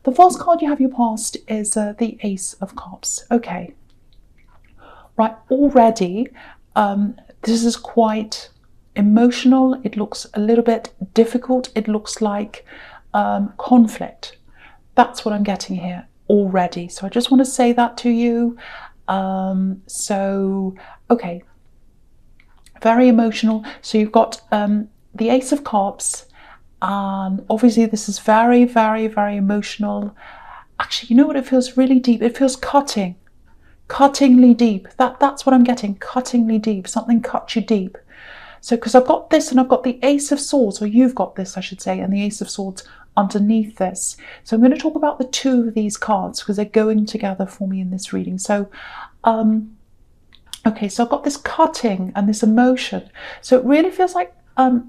The false card you have your past is the Ace of Cups. Okay. Right, already this is quite emotional. It looks a little bit difficult. It looks like conflict. That's what I'm getting here already. So I just want to say that to you. Okay, very emotional. So you've got the Ace of Cups, and obviously this is very, very, very emotional. Actually, you know what? It feels really deep. It feels cuttingly deep. That's what I'm getting, cuttingly deep. Something cut you deep. So because I've got this and I've got the Ace of Swords, or you've got this I should say, and the Ace of Swords underneath this. So I'm going to talk about the two of these cards because they're going together for me in this reading. So okay, so I've got this cutting and this emotion. So it really feels like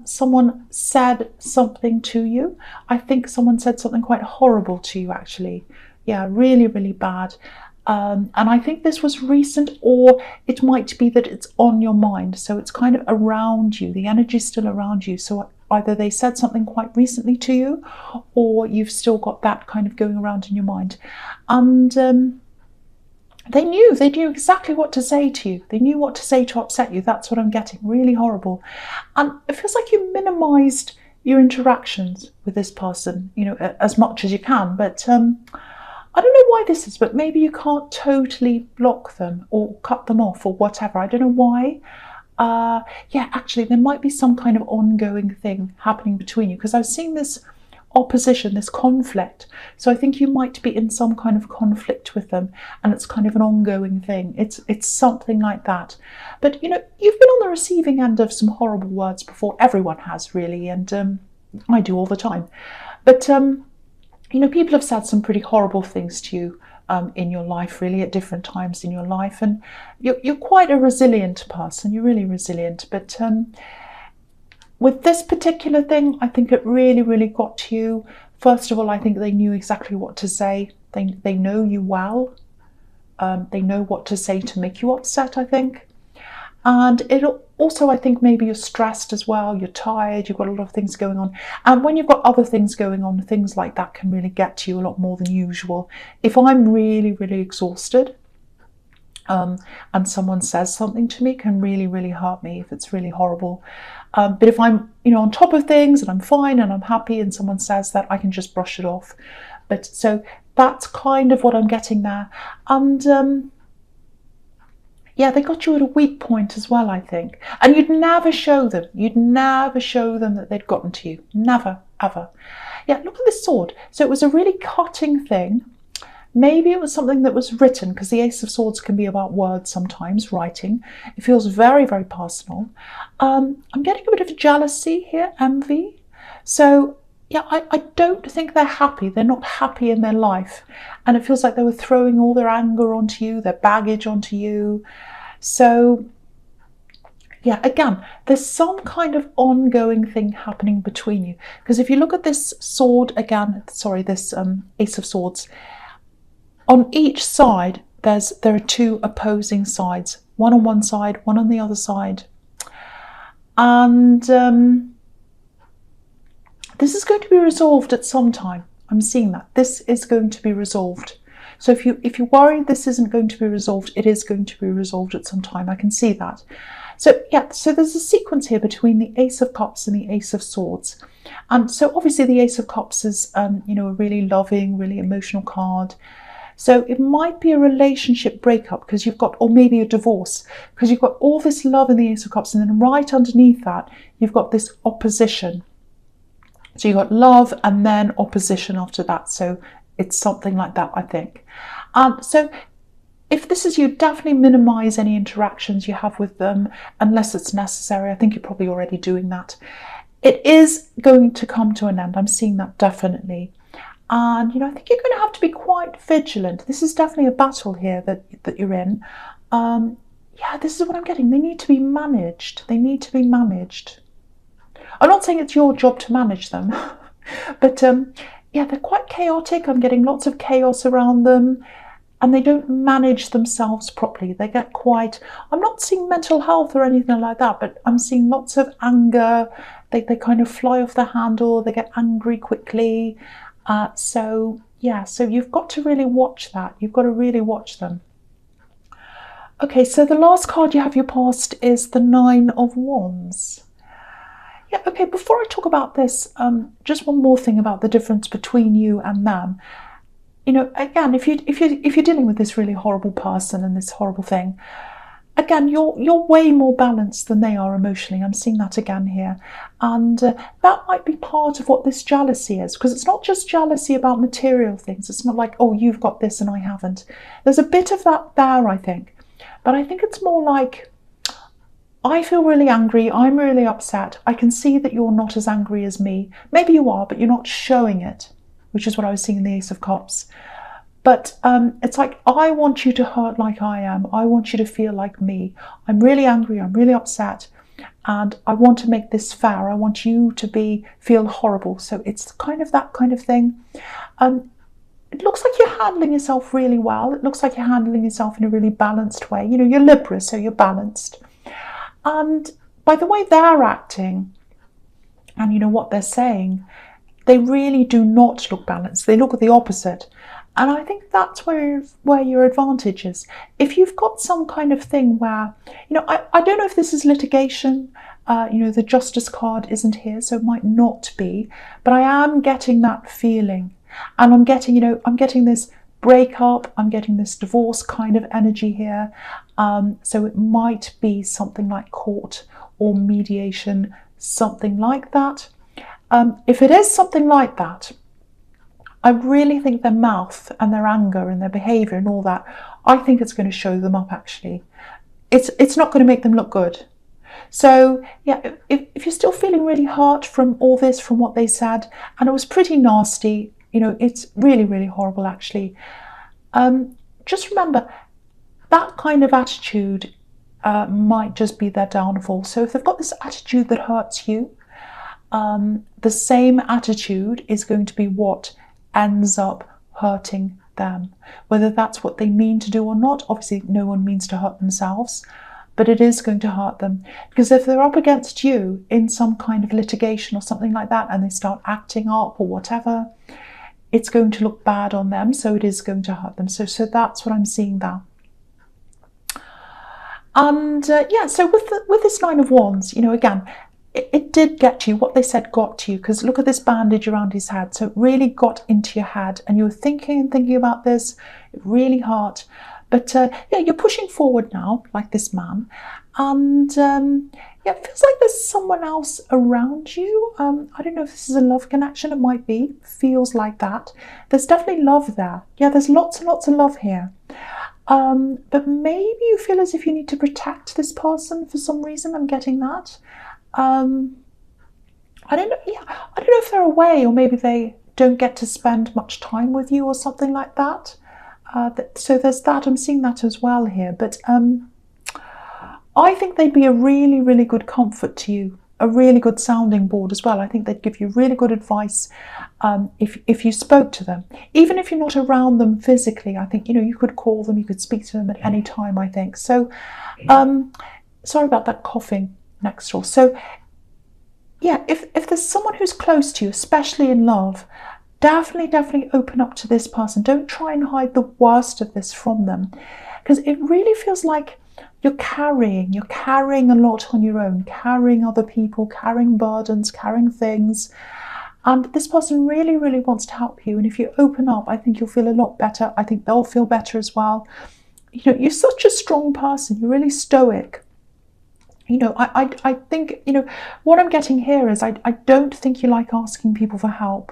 someone said something to you. I think someone said something quite horrible to you, actually. Yeah, really, really bad. And I think this was recent, or it might be that it's on your mind. So it's kind of around you. The energy's still around you. So either they said something quite recently to you, or you've still got that kind of going around in your mind. And they knew exactly what to say to you. They knew what to say to upset you. That's what I'm getting. Really horrible. And it feels like you minimized your interactions with this person, you know, as much as you can. But I don't know why this is, but maybe you can't totally block them or cut them off or whatever. I don't know why. Yeah, actually, there might be some kind of ongoing thing happening between you, because I've seen this opposition, this conflict. So I think you might be in some kind of conflict with them, and it's kind of an ongoing thing. It's something like that. But, you know, you've been on the receiving end of some horrible words before. Everyone has, really, and I do all the time. But you know, people have said some pretty horrible things to you in your life, really, at different times in your life. And you're quite a resilient person. You're really resilient. But with this particular thing, I think it really, really got to you. First of all, I think they knew exactly what to say. They know you well. They know what to say to make you upset, I think. And it'll also, I think maybe you're stressed as well, you're tired, you've got a lot of things going on. And when you've got other things going on, things like that can really get to you a lot more than usual. If I'm really, really exhausted, and someone says something to me, can really, really hurt me if it's really horrible. But if I'm, you know, on top of things and I'm fine and I'm happy and someone says that, I can just brush it off. But so that's kind of what I'm getting there. And yeah, they got you at a weak point as well, I think. And you'd never show them that they'd gotten to you. Never, ever. Yeah, look at this sword. So it was a really cutting thing. Maybe it was something that was written, because the Ace of Swords can be about words sometimes, writing. It feels very, very personal. I'm getting a bit of jealousy here, envy. So yeah, I don't think they're happy. They're not happy in their life. And it feels like they were throwing all their anger onto you, their baggage onto you. So yeah, again, there's some kind of ongoing thing happening between you. Because if you look at this sword again, sorry, this Ace of Swords, on each side, there are two opposing sides. One on one side, one on the other side. And this is going to be resolved at some time. I'm seeing that. This is going to be resolved. So if you're worried this isn't going to be resolved, it is going to be resolved at some time. I can see that. So yeah, so there's a sequence here between the Ace of Cups and the Ace of Swords. And so obviously the Ace of Cups is, you know, a really loving, really emotional card. So it might be a relationship breakup, because you've got, or maybe a divorce, because you've got all this love in the Ace of Cups, and then right underneath that, you've got this opposition. So you've got love and then opposition after that. So it's something like that, I think. So if this is you, definitely minimize any interactions you have with them unless it's necessary. I think you're probably already doing that. It is going to come to an end. I'm seeing that definitely. And, you know, I think you're going to have to be quite vigilant. This is definitely a battle here that you're in. Yeah, this is what I'm getting. They need to be managed. They need to be managed. I'm not saying it's your job to manage them, but yeah, they're quite chaotic. I'm getting lots of chaos around them, and they don't manage themselves properly. They get quite, I'm not seeing mental health or anything like that, but I'm seeing lots of anger. They kind of fly off the handle. They get angry quickly. So yeah, so you've got to really watch that. You've got to really watch them. Okay, so the last card you have your past is the Nine of Wands. Yeah, okay, before I talk about this, just one more thing about the difference between you and them. You know, again, if you're dealing with this really horrible person and this horrible thing, again, you're way more balanced than they are emotionally. I'm seeing that again here. And that might be part of what this jealousy is, because it's not just jealousy about material things. It's not like, oh, you've got this and I haven't. There's a bit of that there, I think. But I think it's more like, I feel really angry, I'm really upset. I can see that you're not as angry as me. Maybe you are, but you're not showing it, which is what I was seeing in the Ace of Cups. But it's like, I want you to hurt like I am. I want you to feel like me. I'm really angry, I'm really upset, and I want to make this fair. I want you to feel horrible. So it's kind of that kind of thing. It looks like you're handling yourself really well. It looks like you're handling yourself in a really balanced way. You know, you're Libra, so you're balanced. And by the way they're acting and you know what they're saying, they really do not look balanced. They look at the opposite. And I think that's where your advantage is. If you've got some kind of thing where, you know, I don't know if this is litigation, you know, the Justice card isn't here, so it might not be, but I am getting that feeling. And I'm getting, you know, I'm getting this breakup, I'm getting this divorce kind of energy here. So it might be something like court or mediation, something like that. If it is something like that, I really think their mouth and their anger and their behaviour and all that, I think it's going to show them up actually. It's not going to make them look good. So yeah, if you're still feeling really hurt from all this, from what they said, and it was pretty nasty, you know, it's really, really horrible actually. Just remember, that kind of attitude might just be their downfall. So if they've got this attitude that hurts you, the same attitude is going to be what ends up hurting them. Whether that's what they mean to do or not, obviously no one means to hurt themselves, but it is going to hurt them. Because if they're up against you in some kind of litigation or something like that, and they start acting up or whatever, it's going to look bad on them, so it is going to hurt them. So that's what I'm seeing there. And yeah, so with this Nine of Wands, you know, again, it did get to you. What they said got to you, because look at this bandage around his head. So it really got into your head, and you were thinking and thinking about this. It really hurt. But yeah, you're pushing forward now, like this man. And yeah, it feels like there's someone else around you. I don't know if this is a love connection. It might be. Feels like that. There's definitely love there. Yeah, there's lots and lots of love here. But maybe you feel as if you need to protect this person for some reason. I'm getting that. I don't know. Yeah, I don't know if they're away, or maybe they don't get to spend much time with you or something like that. So there's that. I'm seeing that as well here. But I think they'd be a really, really good comfort to you, a really good sounding board as well. I think they'd give you really good advice if you spoke to them. Even if you're not around them physically, I think, you know, you could call them, you could speak to them at any time, I think. So sorry about that coughing next door. So yeah, if there's someone who's close to you, especially in love, definitely open up to this person. Don't try and hide the worst of this from them, because it really feels like you're carrying a lot on your own, carrying other people, carrying burdens, carrying things. And this person really, really wants to help you. And if you open up, I think you'll feel a lot better. I think they'll feel better as well. You know, you're such a strong person. You're really stoic. You know, I think, you know, what I'm getting here is I don't think you like asking people for help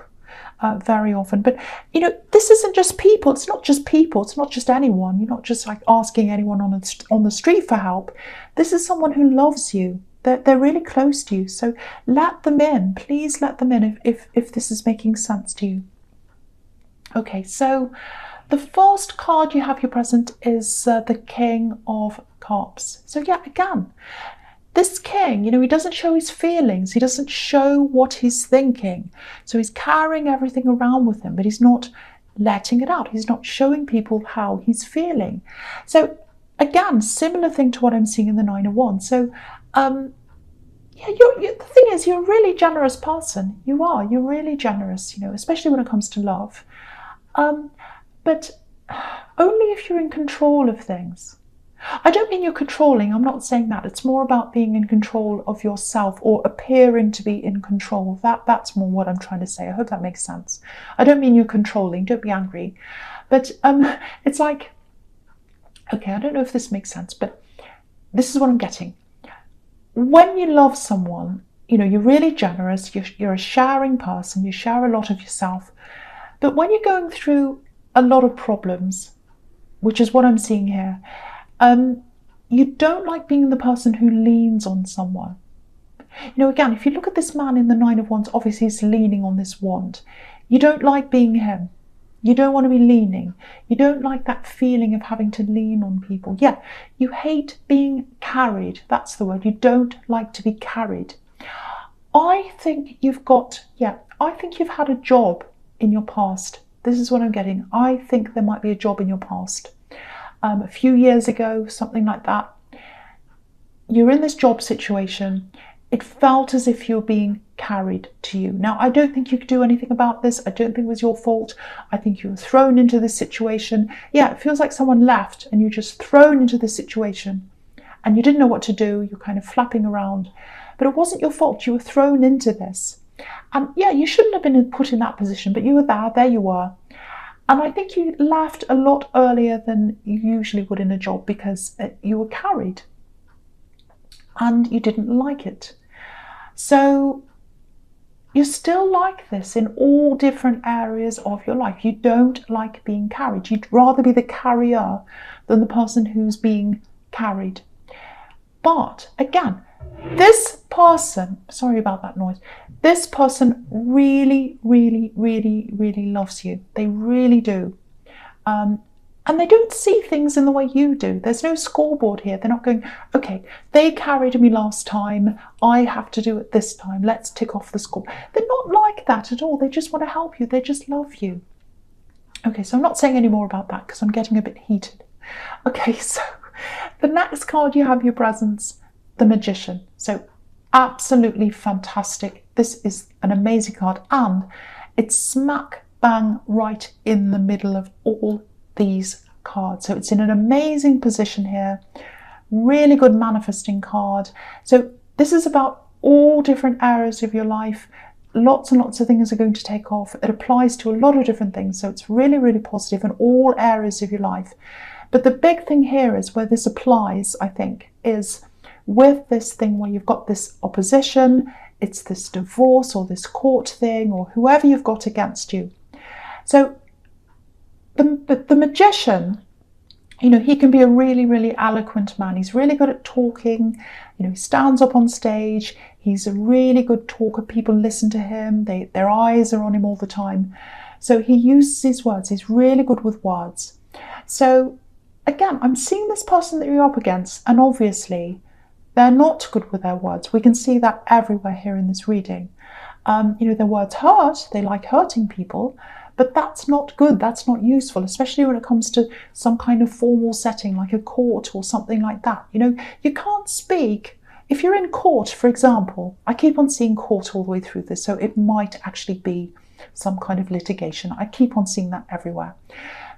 very often. But, you know, this isn't just people. It's not just people. It's not just anyone. You're not just like asking anyone on the street for help. This is someone who loves you. They're really close to you. So let them in. Please let them in if this is making sense to you. Okay, so the first card you have here present is the King of Cups. So yeah, again, this king, you know, he doesn't show his feelings. He doesn't show what he's thinking. So he's carrying everything around with him, but he's not letting it out. He's not showing people how he's feeling. So again, similar thing to what I'm seeing in the Nine of Wands. So yeah, the thing is, you're a really generous person. You are. You're really generous, especially when it comes to love. But only if you're in control of things. I don't mean you're controlling, I'm not saying that. It's more about being in control of yourself or appearing to be in control. That's more what I'm trying to say. I hope that makes sense. I don't mean you're controlling, don't be angry. But it's like, okay, I don't know if this makes sense, but this is what I'm getting. When you love someone, you're really generous, you're a sharing person, you share a lot of yourself. But when you're going through a lot of problems, which is what I'm seeing here, you don't like being the person who leans on someone. Again, if you look at this man in the Nine of Wands, obviously he's leaning on this wand. You don't like being him. You don't want to be leaning. You don't like that feeling of having to lean on people. Yeah, you hate being carried. That's the word. You don't like to be carried. I think you've had a job in your past. This is what I'm getting. I think there might be a job in your past. A few years ago, something like that. You're in this job situation. It felt as if you're being carried to you. Now, I don't think you could do anything about this. I don't think it was your fault. I think you were thrown into this situation. Yeah, it feels like someone left and you're just thrown into this situation and you didn't know what to do. You're kind of flapping around. But it wasn't your fault. You were thrown into this. And yeah, you shouldn't have been put in that position, but you were there you were. And I think you left a lot earlier than you usually would in a job because you were carried and you didn't like it. So you're still like this in all different areas of your life. You don't like being carried. You'd rather be the carrier than the person who's being carried. But again, this person, sorry about that noise, this person really, really, really, really loves you. They really do. And they don't see things in the way you do. There's no scoreboard here. They're not going, okay, they carried me last time. I have to do it this time. Let's tick off the score. They're not like that at all. They just want to help you. They just love you. Okay, so I'm not saying any more about that because I'm getting a bit heated. Okay, so the next card you have your presence, the Magician. So absolutely fantastic. This is an amazing card and it's smack bang right in the middle of all these cards. So it's in an amazing position here. Really good manifesting card. So this is about all different areas of your life. Lots and lots of things are going to take off. It applies to a lot of different things. So it's really, really positive in all areas of your life. But the big thing here is where this applies, I think, is with this thing where you've got this opposition, it's this divorce or this court thing or whoever you've got against you. So the Magician, he can be a really, really eloquent man. He's really good at talking. He stands up on stage. He's a really good talker. People listen to him. Their eyes are on him all the time. So he uses his words. He's really good with words. So again, I'm seeing this person that you're up against, and obviously they're not good with their words. We can see that everywhere here in this reading. Their words hurt. They like hurting people. But that's not good, that's not useful, especially when it comes to some kind of formal setting like a court or something like that. You can't speak. If you're in court, for example, I keep on seeing court all the way through this, so it might actually be some kind of litigation. I keep on seeing that everywhere.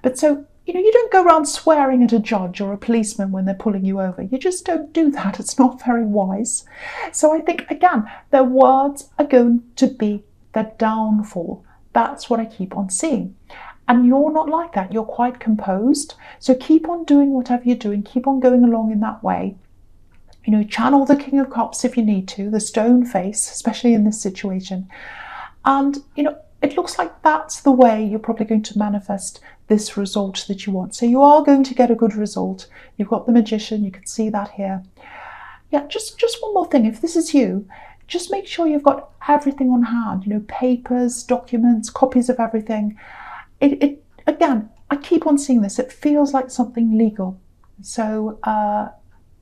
But so, you don't go around swearing at a judge or a policeman when they're pulling you over. You just don't do that. It's not very wise. So I think, again, their words are going to be their downfall. That's what I keep on seeing. And you're not like that. You're quite composed. So keep on doing whatever you're doing. Keep on going along in that way. Channel the King of Cups if you need to, the stone face, especially in this situation. And, it looks like that's the way you're probably going to manifest this result that you want. So you are going to get a good result. You've got the Magician. You can see that here. Yeah, just one more thing. If this is you, just make sure you've got everything on hand, papers, documents, copies of everything. Again, I keep on seeing this. It feels like something legal. So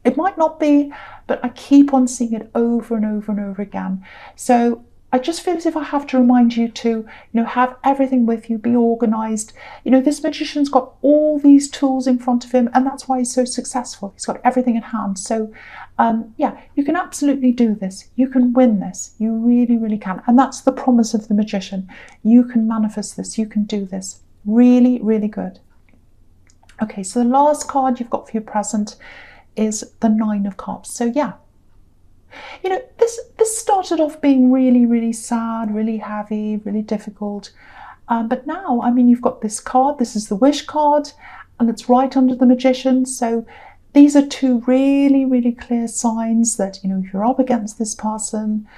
it might not be, but I keep on seeing it over and over and over again. So I just feel as if I have to remind you to, have everything with you, be organised. This magician's got all these tools in front of him, and that's why he's so successful. He's got everything in hand. So, yeah, you can absolutely do this. You can win this. You really, really can. And that's the promise of the magician. You can manifest this. You can do this. Really, really good. Okay, so the last card you've got for your present is the Nine of Cups. So, yeah. This started off being really, really sad, really heavy, really difficult. But now, you've got this card. This is the Wish card, and it's right under the Magician. So these are two really, really clear signs that, if you're up against this person,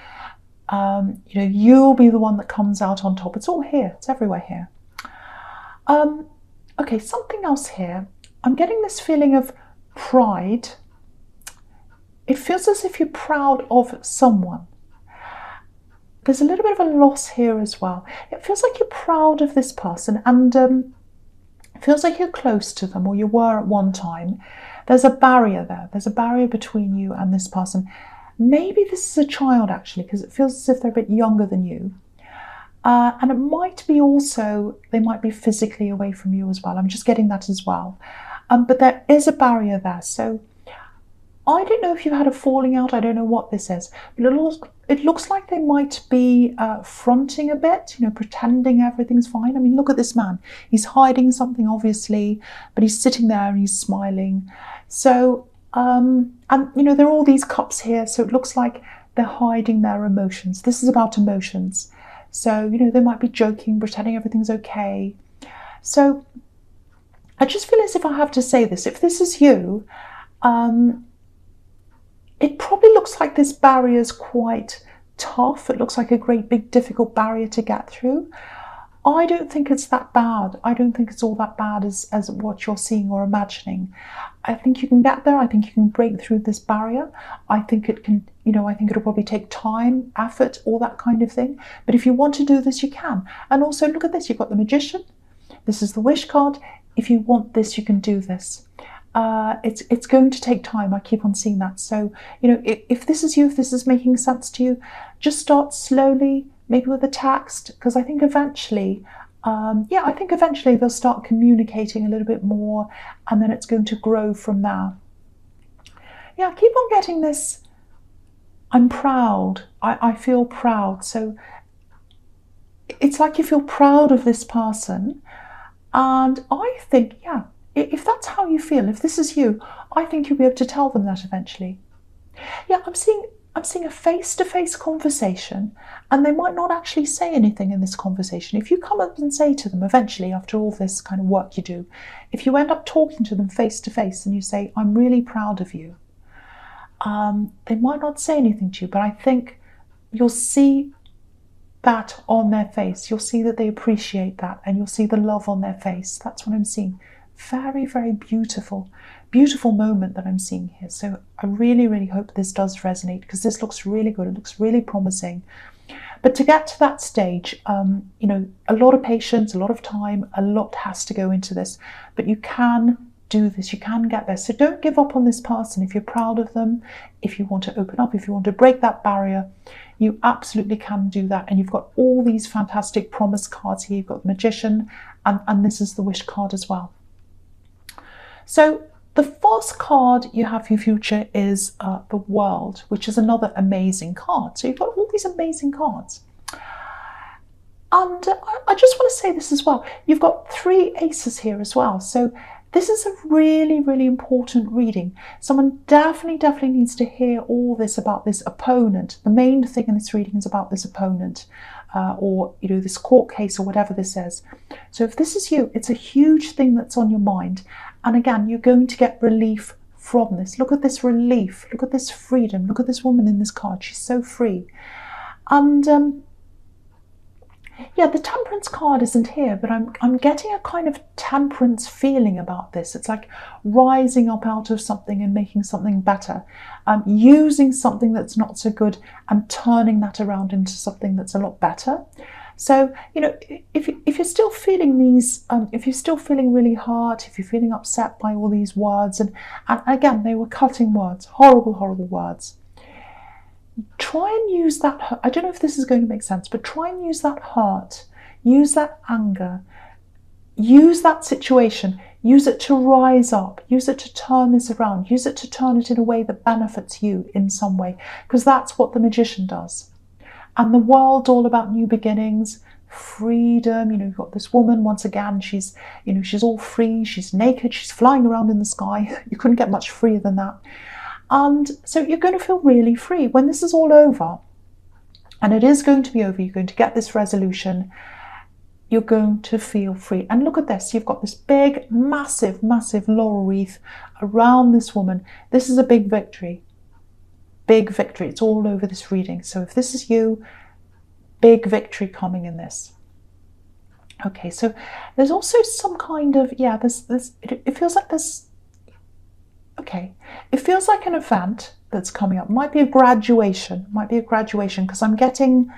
you'll be the one that comes out on top. It's all here. It's everywhere here. Okay, something else here. I'm getting this feeling of pride. It feels as if you're proud of someone. There's a little bit of a loss here as well. It feels like you're proud of this person, and it feels like you're close to them, or you were at one time. There's a barrier there. There's a barrier between you and this person. Maybe this is a child, actually, because it feels as if they're a bit younger than you. And it might be also, they might be physically away from you as well. I'm just getting that as well. But there is a barrier there. So I don't know if you've had a falling out. I don't know what this is. But it looks like they might be fronting a bit, pretending everything's fine. Look at this man. He's hiding something, obviously, but he's sitting there and he's smiling. So, and, there are all these cups here. So it looks like they're hiding their emotions. This is about emotions. So, they might be joking, pretending everything's okay. So I just feel as if I have to say this. If this is you, it probably looks like this barrier is quite tough. It looks like a great big difficult barrier to get through. I don't think it's that bad. I don't think it's all that bad as what you're seeing or imagining. I think you can get there. I think you can break through this barrier. I think it can, I think it'll probably take time, effort, all that kind of thing. But if you want to do this, you can. And also look at this. You've got the Magician. This is the Wish card. If you want this, you can do this. It's going to take time. I keep on seeing that. So, if this is you, if this is making sense to you, just start slowly, maybe with a text, because I think eventually, they'll start communicating a little bit more, and then it's going to grow from there. Yeah, keep on getting this. I'm proud. I feel proud. So it's like you feel proud of this person. And I think, yeah, if that's how you feel, if this is you, I think you'll be able to tell them that eventually. Yeah, I'm seeing a face-to-face conversation, and they might not actually say anything in this conversation. If you come up and say to them eventually, after all this kind of work you do, if you end up talking to them face-to-face and you say, I'm really proud of you, they might not say anything to you, but I think you'll see that on their face. You'll see that they appreciate that, and you'll see the love on their face. That's what I'm seeing. Very, very beautiful moment that I'm seeing here. So I really, really hope this does resonate, because this looks really good. It looks really promising. But to get to that stage, a lot of patience, a lot of time, a lot has to go into this. But you can do this. You can get there. So don't give up on this person. If you're proud of them, if you want to open up, if you want to break that barrier, you absolutely can do that. And you've got all these fantastic promise cards here. You've got the Magician, and this is the Wish card as well. So the first card you have for your future is the World, which is another amazing card. So you've got all these amazing cards. And I just want to say this as well. You've got 3 aces here as well. So this is a really, really important reading. Someone definitely needs to hear all this about this opponent. The main thing in this reading is about this opponent, or this court case, or whatever this is. So if this is you, it's a huge thing that's on your mind. And again, you're going to get relief from this. Look at this relief. Look at this freedom. Look at this woman in this card. She's so free. And yeah, the Temperance card isn't here, but I'm getting a kind of temperance feeling about this. It's like rising up out of something and making something better, using something that's not so good and turning that around into something that's a lot better. So, if you're still feeling these, if you're still feeling really hurt, if you're feeling upset by all these words, and again, they were cutting words, horrible words, try and use that, I don't know if this is going to make sense, but try and use that hurt, use that anger, use that situation, use it to rise up, use it to turn this around, use it to turn it in a way that benefits you in some way, because that's what the magician does. And the world's all about new beginnings, freedom. You've got this woman, once again, she's all free, she's naked, she's flying around in the sky. You couldn't get much freer than that. And so you're going to feel really free when this is all over. And it is going to be over. You're going to get this resolution. You're going to feel free. And look at this. You've got this big, massive, massive laurel wreath around this woman. This is a big victory. Big victory. It's all over this reading. So if this is you, big victory coming in this. Okay, so there's also some kind of, it feels like this, okay, it feels like an event that's coming up. Might be a graduation, because I'm getting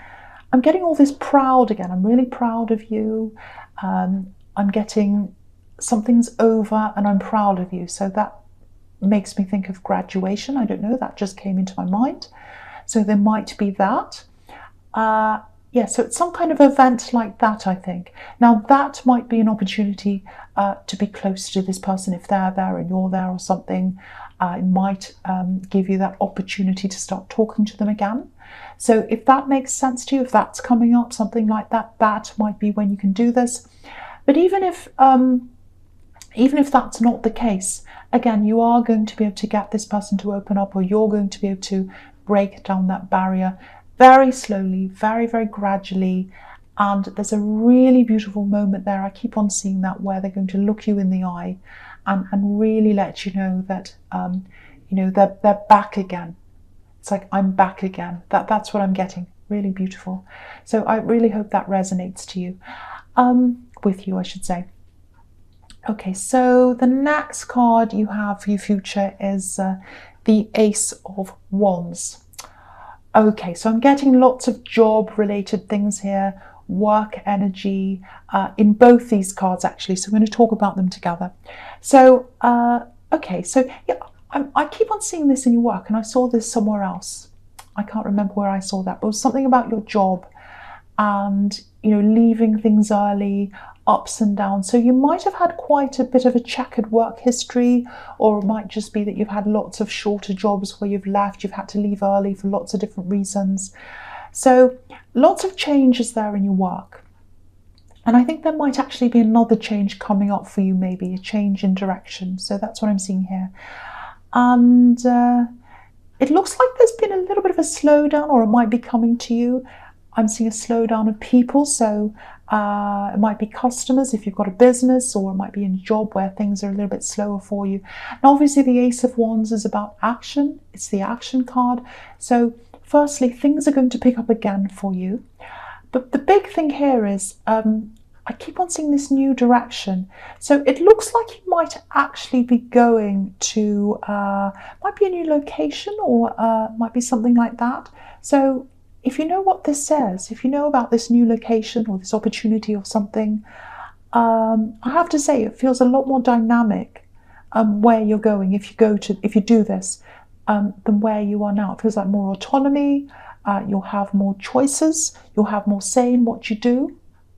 all this proud again. I'm really proud of you. I'm getting something's over and I'm proud of you. So that makes me think of graduation. I don't know, that just came into my mind. So there might be that. So it's some kind of event like that, I think. Now that might be an opportunity to be close to this person if they're there and you're there or something. It might give you that opportunity to start talking to them again. So if that makes sense to you, if that's coming up, something like that, that might be when you can do this. But even if that's not the case, again, you are going to be able to get this person to open up, or you're going to be able to break down that barrier very slowly, very, very gradually. And there's a really beautiful moment there. I keep on seeing that, where they're going to look you in the eye and really let you know that, they're back again. It's like, I'm back again. That's what I'm getting. Really beautiful. So I really hope that resonates to you, with you, I should say. Okay, so the next card you have for your future is the Ace of Wands. Okay, so I'm getting lots of job-related things here, work energy, in both these cards actually, so I'm going to talk about them together. So, okay, so yeah, I keep on seeing this in your work, and I saw this somewhere else. I can't remember where I saw that, but it was something about your job and, leaving things early, ups and downs. So you might have had quite a bit of a checkered work history, or it might just be that you've had lots of shorter jobs where you've had to leave early for lots of different reasons. So lots of changes there in your work. And I think there might actually be another change coming up for you, maybe a change in direction. So that's what I'm seeing here. And it looks like there's been a little bit of a slowdown, or it might be coming to you. I'm seeing a slowdown of people, so it might be customers if you've got a business, or it might be in a job where things are a little bit slower for you. Now, obviously, the Ace of Wands is about action. It's the action card. So, firstly, things are going to pick up again for you. But the big thing here is I keep on seeing this new direction. So it looks like you might actually be going to, might be a new location, or might be something like that. So if you know what this says, if you know about this new location or this opportunity or something, I have to say it feels a lot more dynamic where you're going if you do this than where you are now. It feels like more autonomy. You'll have more choices. You'll have more say in what you do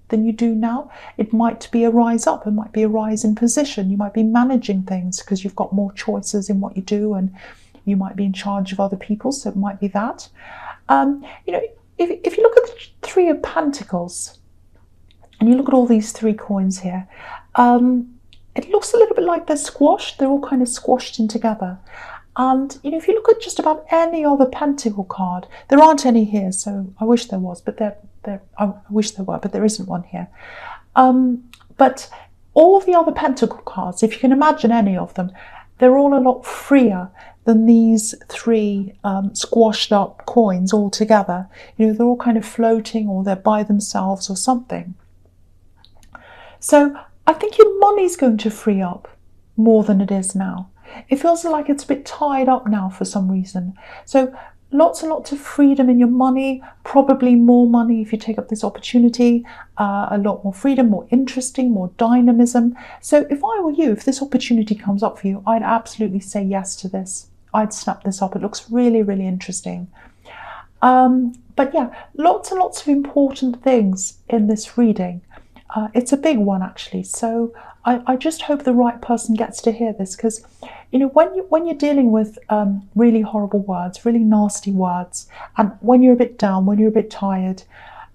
than you do now. It might be a rise up. It might be a rise in position. You might be managing things because you've got more choices in what you do, and you might be in charge of other people. So it might be that. If you look at the Three of Pentacles and you look at all these three coins here, it looks a little bit like they're squashed. They're all kind of squashed in together. And if you look at just about any other pentacle card, there aren't any here, so I wish there was, but I wish there were, but there isn't one here. But all the other pentacle cards, if you can imagine any of them, they're all a lot freer than these three squashed up coins all together. They're all kind of floating, or they're by themselves or something. So I think your money's going to free up more than it is now. It feels like it's a bit tied up now for some reason. So lots and lots of freedom in your money, probably more money if you take up this opportunity, a lot more freedom, more interesting, more dynamism. So if I were you, if this opportunity comes up for you, I'd absolutely say yes to this. I'd snap this up. It looks really, really interesting. But yeah, lots and lots of important things in this reading. It's a big one actually, so I just hope the right person gets to hear this, because when you're dealing with really horrible words, really nasty words, and when you're a bit down, when you're a bit tired,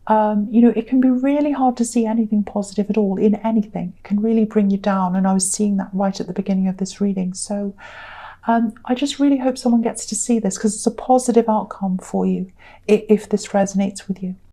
it can be really hard to see anything positive at all in anything. It can really bring you down, and I was seeing that right at the beginning of this reading. So I just really hope someone gets to see this, because it's a positive outcome for you if this resonates with you.